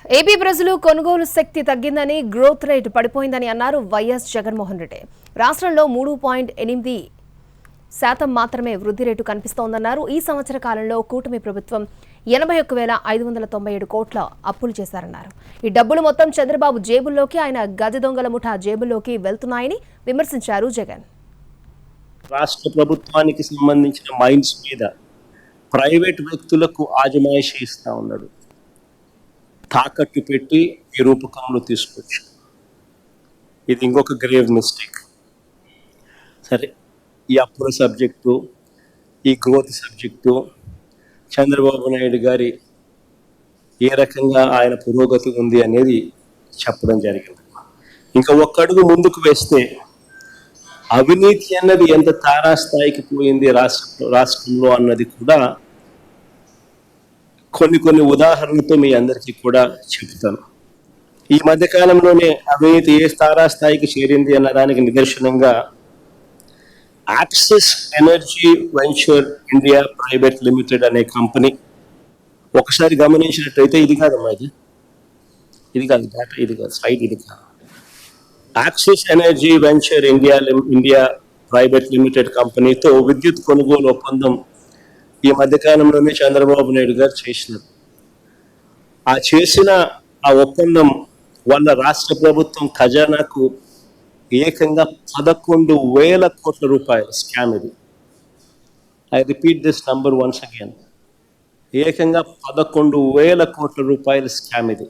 AP ప్రజలు కొనుగోలు శక్తి తగ్గిందని, గ్రోత్ రేట్ పడిపోయిందని అన్నారు వైఎస్ జగన్మోహన్ రెడ్డి. రాష్ట్రంలో 3.8% మాత్రమే వృద్ధి రేటు కనిపిస్తోందన్నారు. ఈ సంవత్సర కాలంలో కూటమి ప్రభుత్వం 81,597 కోట్ల అప్పులు చేశారన్నారు. ఈ డబ్బులు మొత్తం చంద్రబాబు జేబుల్లోకి, ఆయన గజ దొంగల ముఠా జేబుల్లోకి వెళ్తున్నాయని విమర్శించారు జగన్. రాష్ట్ర ప్రభుత్వానికి సంబంధించిన మైన్స్ మీద ప్రైవేట్ వ్యక్తులకు ఆజమాయిషీ ఇస్తా ఉన్నాడు. తాకట్టు పెట్టి ఈ రూపకంలో తీసుకొచ్చు. ఇది ఇంకొక గ్రేవ్ మిస్టేక్. సరే, ఈ అప్పుల సబ్జెక్టు, ఈ గ్రోత్ సబ్జెక్టు, చంద్రబాబు నాయుడు గారి ఏ రకంగా ఆయన పురోగతి ఉంది అనేది చెప్పడం జరిగింది. ఇంకా ఒక్క అడుగు ముందుకు వేస్తే అవినీతి అన్నది ఎంత తారాస్థాయికి పోయింది రాష్ట్రంలో అన్నది కూడా కొన్ని ఉదాహరణలతో మీ అందరికీ కూడా చెప్తాను. ఈ మధ్యకాలంలోనే అవినీతి ఏ తారాస్థాయికి చేరింది అన్న దానికి నిదర్శనంగా axis energy venture India private limited అనే కంపెనీ, ఒకసారి గమనించినట్టయితే ఇది కాదమ్మా, ఇది కాదు డేటా, ఇది కాదు సైట్, ఇది కాదు. Axis energy venture India private limited కంపెనీతో విద్యుత్ కొనుగోలు ఒప్పందం ఈ మధ్యకాలంలోనే చంద్రబాబు నాయుడు గారు చేసినారు. చేసిన ఆ ఒప్పందం వల్ల రాష్ట్ర ప్రభుత్వం ఖజానాకు ఏకంగా 11,000 కోట్ల రూపాయలు స్కామ్. ఇది, I repeat this number once again, ఏకంగా 11,000 కోట్ల రూపాయల స్కామ్ ఇది.